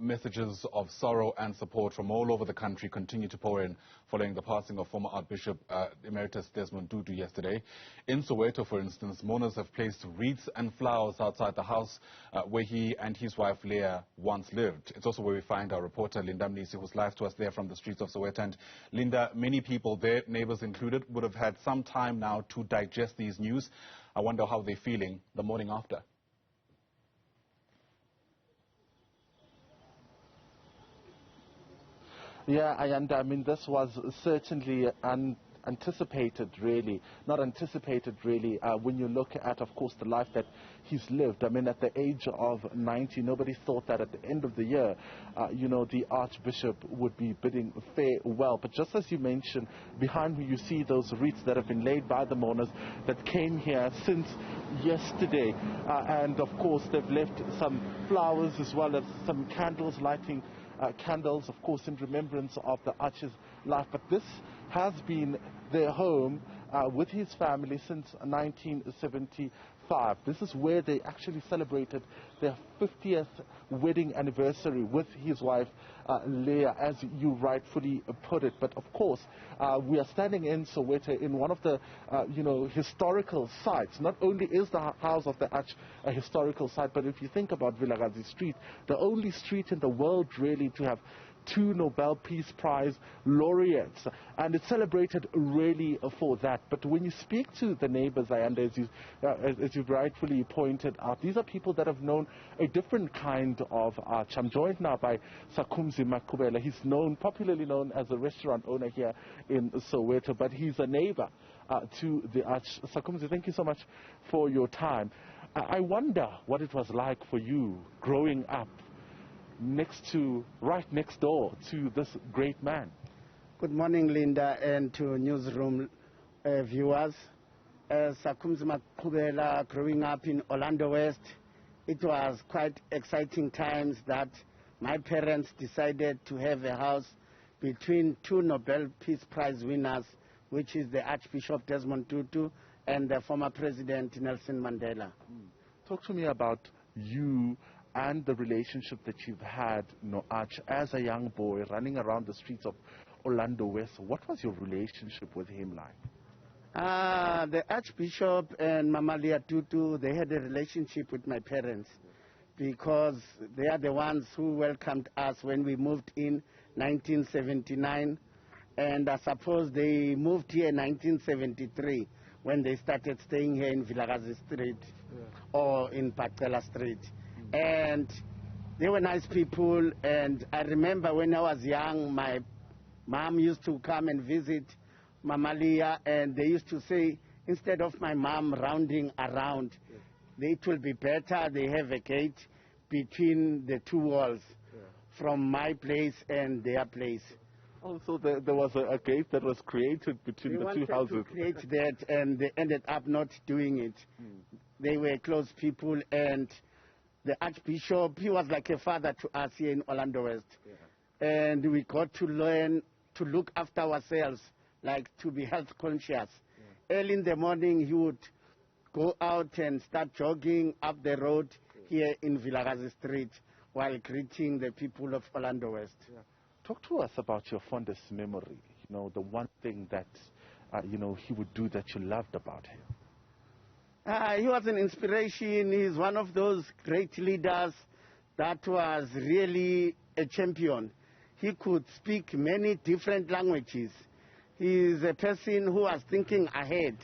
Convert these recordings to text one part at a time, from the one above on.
Messages of sorrow and support from all over the country continue to pour in following the passing of former Archbishop Emeritus Desmond Tutu yesterday. In Soweto, for instance, mourners have placed wreaths and flowers outside the house where he and his wife Leah once lived. It's also where we find our reporter Linda Mnisi, who's live to us there from the streets of Soweto. And Linda, many people, their neighbors included, would have had some time now to digest these news. I wonder how they're feeling the morning after. Yeah, I mean, this was certainly anticipated, really. Not anticipated, really, when you look at, of course, the life that he's lived. I mean, at the age of 90, nobody thought that at the end of the year, the Archbishop would be bidding farewell. But just as you mentioned, behind me you see those wreaths that have been laid by the mourners that came here since yesterday. And, of course, they've left some flowers as well as some candles, lighting candles, of course, in remembrance of the Arch's life. But this has been their home with his family since 1975. This is where they actually celebrated their 50th wedding anniversary with his wife, Leah, as you rightfully put it. But of course, we are standing in Soweto in one of the, historical sites. Not only is the house of the Arch a historical site, but if you think about Vilakazi Street, the only street in the world really to have 2 Nobel Peace Prize laureates, and it's celebrated really for that. But when you speak to the neighbors, as you rightfully pointed out, these are people that have known a different kind of Arch. I'm joined now by Sakumzi Makubela. He's popularly known as a restaurant owner here in Soweto, but he's a neighbor to the Arch. Sakumzi, thank you so much for your time. I wonder what it was like for you growing up right next door to this great man. Good morning, Linda, and to Newzroom viewers. Sakumzi Makubela, growing up in Orlando West, it was quite exciting times that my parents decided to have a house between 2 Nobel Peace Prize winners, which is the Archbishop Desmond Tutu and the former President Nelson Mandela. Talk to me about you and the relationship that you've had, Arch, as a young boy running around the streets of Orlando West. What was your relationship with him like? The Archbishop and Mama Leah Tutu, they had a relationship with my parents because they are the ones who welcomed us when we moved in 1979. And I suppose they moved here in 1973 when they started staying here in Vilakazi Street or in Patela Street. And they were nice people, and I remember when I was young, my mom used to come and visit Mama Leah, and they used to say, instead of my mom rounding around, it will be better they have a gate between the 2 walls from my place and their place. Oh, so there was a gate that was created between the 2 houses. To create that, and they ended up not doing it. They were close people, and the Archbishop, he was like a father to us here in Orlando West. And we got to learn to look after ourselves, like to be health conscious. Early in the morning, he would go out and start jogging up the road here in Vilakazi Street while greeting the people of Orlando West. Talk to us about your fondest memory, the one thing that, he would do that you loved about him. He was an inspiration. He's one of those great leaders that was really a champion. He could speak many different languages. He's a person who was thinking ahead.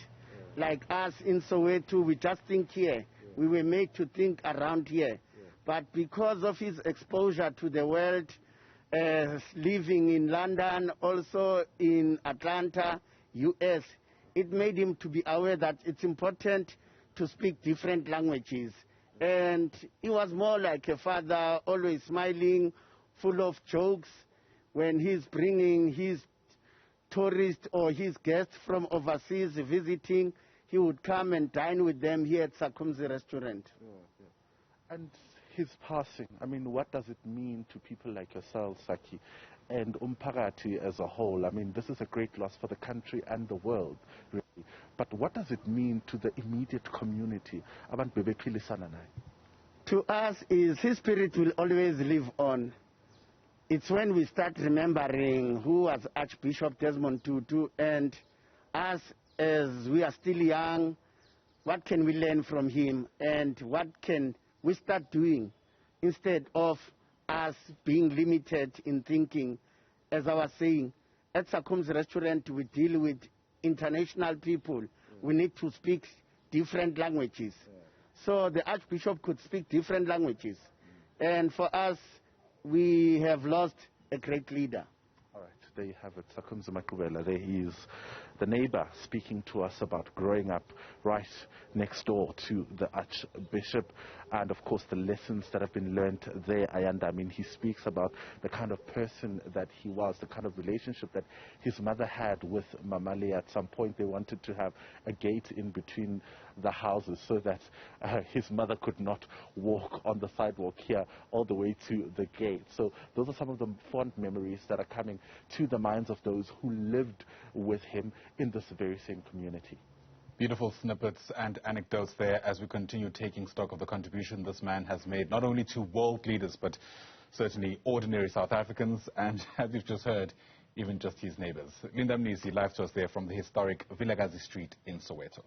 Like us in Soweto, we just think here. We were made to think around here. But because of his exposure to the world, living in London, also in Atlanta, US, it made him to be aware that it's important to speak different languages. And he was more like a father, always smiling, full of jokes. When he's bringing his tourists or his guests from overseas visiting, he would come and dine with them here at Sakumzi restaurant. And his passing, I mean, what does it mean to people like yourself, Saki, and Umparati as a whole? I mean, this is a great loss for the country and the world, really. But what does it mean to the immediate community? To us, his spirit will always live on. it's when we start remembering who was Archbishop Desmond Tutu, and us as we are still young, what can we learn from him and what can we start doing instead of us being limited in thinking. As I was saying, at Sakum's restaurant we deal with international people. We need to speak different languages. So the Archbishop could speak different languages. And for us, we have lost a great leader. All right, there you have it. Sakum Makubela, there he is, the neighbor, speaking to us about growing up right next door to the Archbishop, and of course the lessons that have been learned there. I mean, he speaks about the kind of person that he was, the kind of relationship that his mother had with Mamali. At some point they wanted to have a gate in between the houses so that his mother could not walk on the sidewalk here all the way to the gate. So those are some of the fond memories that are coming to the minds of those who lived with him in this very same community. Beautiful snippets and anecdotes there as we continue taking stock of the contribution this man has made, not only to world leaders, but certainly ordinary South Africans, and as you've just heard, even just his neighbors. Linda Mnisi live to us there from the historic Vilakazi Street in Soweto.